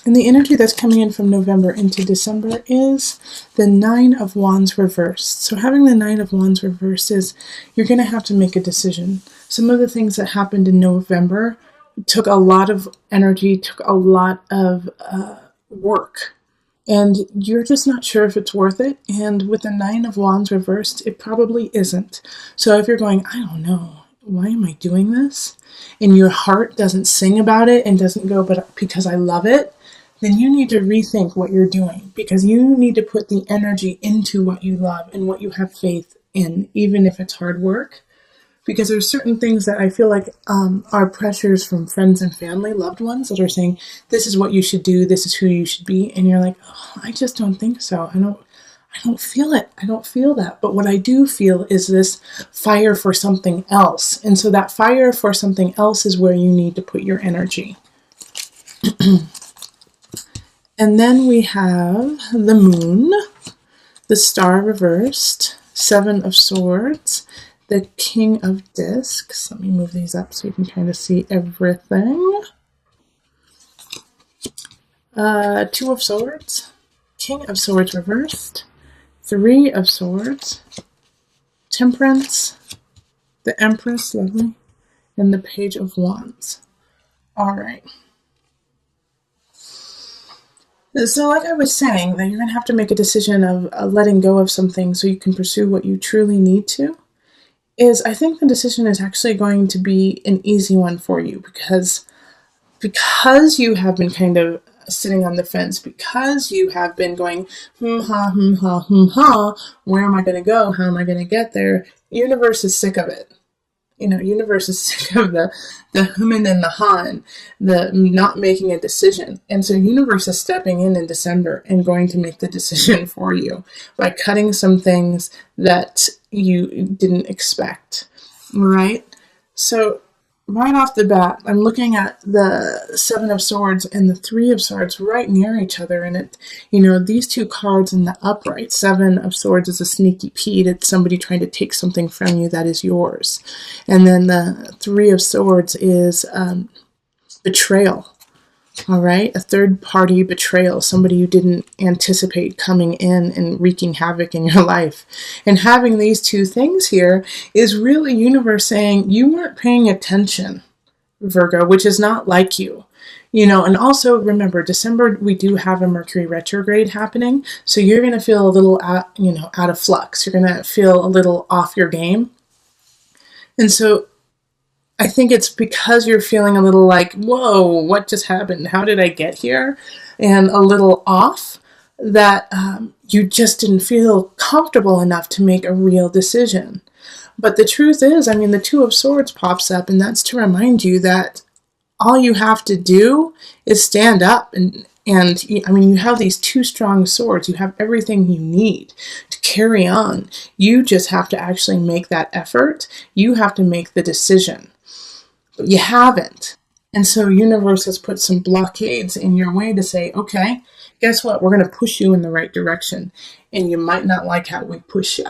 And the energy that's coming in from November into December is the Nine of Wands reversed. So having the Nine of Wands reversed is you're going to have to make a decision. Some of the things that happened in November took a lot of energy, took a lot of work. And you're just not sure if it's worth it. And with the Nine of Wands reversed, it probably isn't. So if you're going, I don't know, why am I doing this? And your heart doesn't sing about it and doesn't go, but because I love it, then you need to rethink what you're doing, because you need to put the energy into what you love and what you have faith in, even if it's hard work. Because there's certain things that I feel like are pressures from friends and family, loved ones, that are saying, this is what you should do, this is who you should be. And you're like, oh, I just don't think so. I don't feel it. I don't feel that. But what I do feel is this fire for something else. And so that fire for something else is where you need to put your energy. And then we have the moon, the star reversed, Seven of Swords, the King of Discs. Let me move these up so you can kind of see everything. Two of Swords, King of Swords reversed, Three of Swords, Temperance, the Empress, lovely, and the Page of Wands. All right. So like I was saying, that you're going to have to make a decision of letting go of something so you can pursue what you truly need to. I think the decision is actually going to be an easy one for you, because you have been kind of sitting on the fence, because you have been going, where am I going to go? How am I going to get there? Universe is sick of it. Universe is sick of the human and the han, the not making a decision. And so universe is stepping in December and going to make the decision for you by cutting some things that you didn't expect, right? So right off the bat, I'm looking at the Seven of Swords and the Three of Swords right near each other. And these two cards in the upright, Seven of Swords is a sneaky Pete. It's somebody trying to take something from you that is yours. And then the Three of Swords is betrayal. All right, a third-party betrayal, somebody you didn't anticipate coming in and wreaking havoc in your life. And having these two things here is really universe saying you weren't paying attention, Virgo, which is not like you. And also remember, December, we do have a Mercury retrograde happening, so you're going to feel a little out of flux. You're going to feel a little off your game. And so I think it's because you're feeling a little like, whoa, what just happened? How did I get here? And a little off, that you just didn't feel comfortable enough to make a real decision. But the truth is, the Two of Swords pops up, and that's to remind you that all you have to do is stand up. And you have these two strong swords. You have everything you need to carry on. You just have to actually make that effort. You have to make the decision. But you haven't. And so universe has put some blockades in your way to say, okay, guess what? We're going to push you in the right direction. And you might not like how we push you.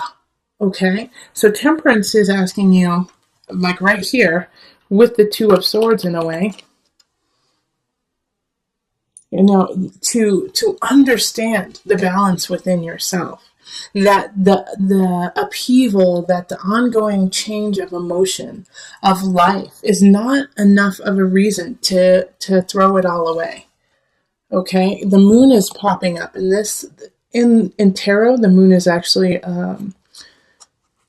Okay? So Temperance is asking you, like right here, with the Two of Swords in a way, to understand the balance within yourself. That the upheaval, that the ongoing change of emotion, of life, is not enough of a reason to throw it all away. Okay? The moon is popping up. And this, in tarot, the moon is actually a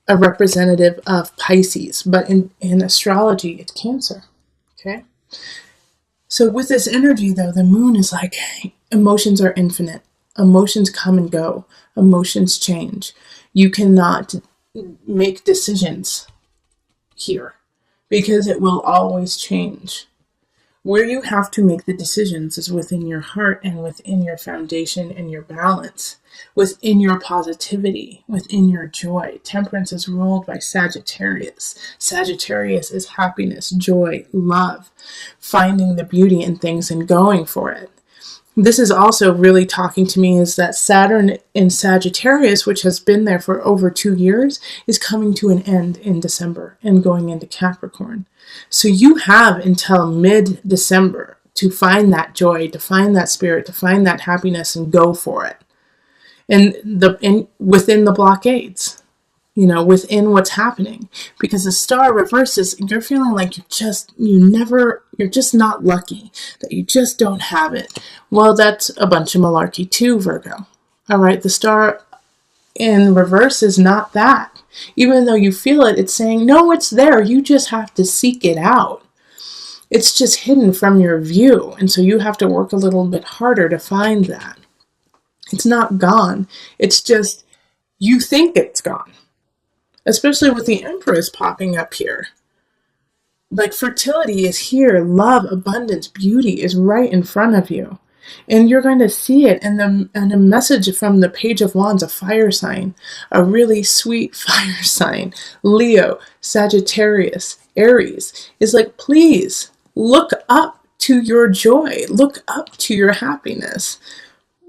representative of Pisces. But in astrology, it's Cancer. Okay? So with this energy, though, the moon is like, emotions are infinite. Emotions come and go. Emotions change. You cannot make decisions here because it will always change. Where you have to make the decisions is within your heart and within your foundation and your balance, within your positivity, within your joy. Temperance is ruled by Sagittarius. Sagittarius is happiness, joy, love, finding the beauty in things and going for it. This is also really talking to me is that Saturn in Sagittarius, which has been there for over 2 years, is coming to an end in December and going into Capricorn. So you have until mid-December to find that joy, to find that spirit, to find that happiness and go for it. And within the blockades, within what's happening. Because the star reverses, you're feeling like you're just not lucky, that you just don't have it. Well, that's a bunch of malarkey too, Virgo. All right, the star in reverse is not that. Even though you feel it, it's saying, no, it's there. You just have to seek it out. It's just hidden from your view. And so you have to work a little bit harder to find that. It's not gone. It's just, you think it's gone. Especially with the Empress popping up here. Like, fertility is here. Love, abundance, beauty is right in front of you. And you're going to see it. And a message from the Page of Wands, a fire sign, a really sweet fire sign, Leo, Sagittarius, Aries, is like, please look up to your joy. Look up to your happiness.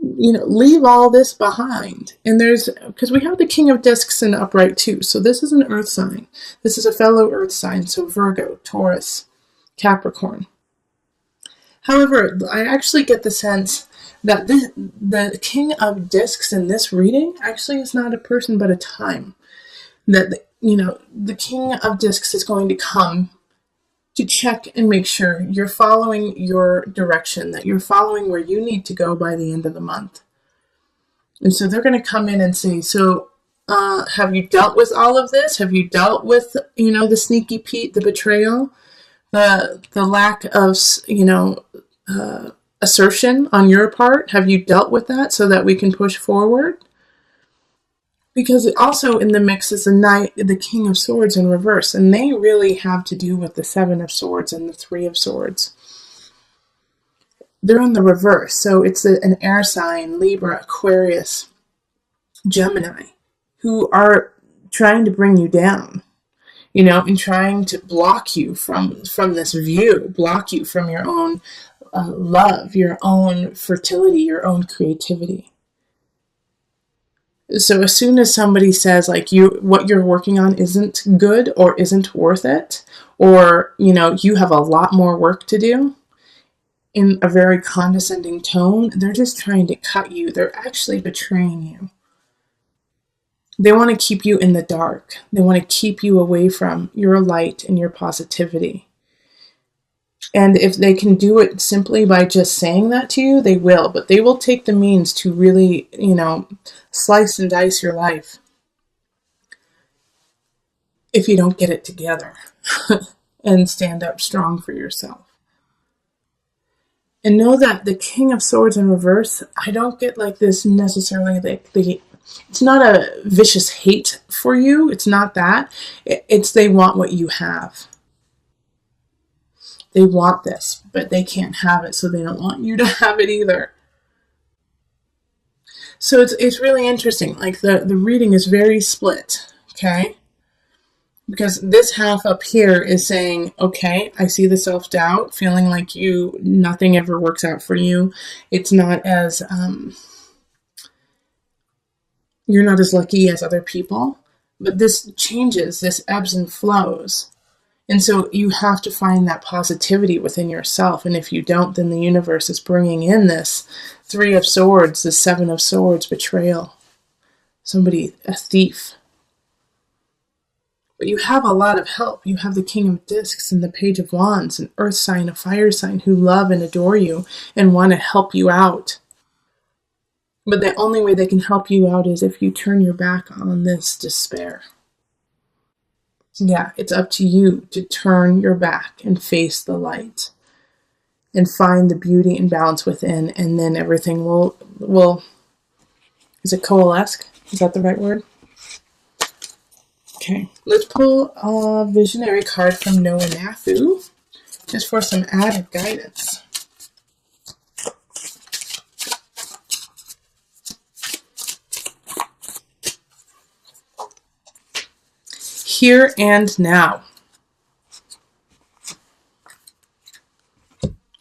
Leave all this behind. And because we have the King of Discs in upright too. So this is an earth sign. This is a fellow earth sign. So Virgo, Taurus, Capricorn. However, I actually get the sense that the King of Discs in this reading actually is not a person, but a time. That, the King of Discs is going to come to check and make sure you're following your direction, that you're following where you need to go by the end of the month. And so they're going to come in and say, so have you dealt with all of this? Have you dealt with, the sneaky Pete, the betrayal, the lack of, assertion on your part? Have you dealt with that so that we can push forward? Because also in the mix is the King of Swords in reverse, and they really have to do with the Seven of Swords and the Three of Swords. They're in the reverse, so it's an air sign, Libra, Aquarius, Gemini, who are trying to bring you down, and trying to block you from this view, block you from your own love, your own fertility, your own creativity. So as soon as somebody says, like, what you're working on isn't good or isn't worth it, or, you have a lot more work to do, in a very condescending tone, they're just trying to cut you. They're actually betraying you. They want to keep you in the dark. They want to keep you away from your light and your positivity. And if they can do it simply by just saying that to you, they will. But they will take the means to really, slice and dice your life if you don't get it together and stand up strong for yourself. And know that the King of Swords in reverse, I don't get like this necessarily, it's not a vicious hate for you. It's not that. It's they want what you have. They want this, but they can't have it, so they don't want you to have it either. So it's really interesting. Like the reading is very split, okay? Because this half up here is saying, okay, I see the self-doubt, feeling like nothing ever works out for you. It's not as, you're not as lucky as other people. But this changes, this ebbs and flows. And so you have to find that positivity within yourself. And if you don't, then the universe is bringing in this Three of Swords, the Seven of Swords, betrayal. Somebody, a thief. But you have a lot of help. You have the King of Discs and the Page of Wands, an earth sign, a fire sign, who love and adore you and want to help you out. But the only way they can help you out is if you turn your back on this despair. Yeah, it's up to you to turn your back and face the light and find the beauty and balance within, and then everything will is it coalesce? Is that the right word? Okay, let's pull a visionary card from Noah Nafu, just for some added guidance. Here and now.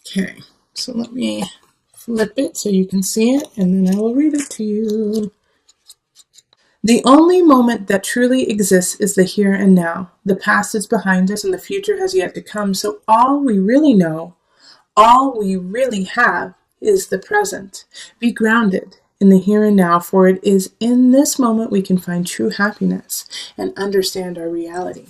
Okay, so let me flip it so you can see it, and then I will read it to you. The only moment that truly exists is the here and now. The past is behind us and the future has yet to come, so all we really know, All we really have is the present. Be grounded in the here and now, for it is in this moment we can find true happiness and understand our reality.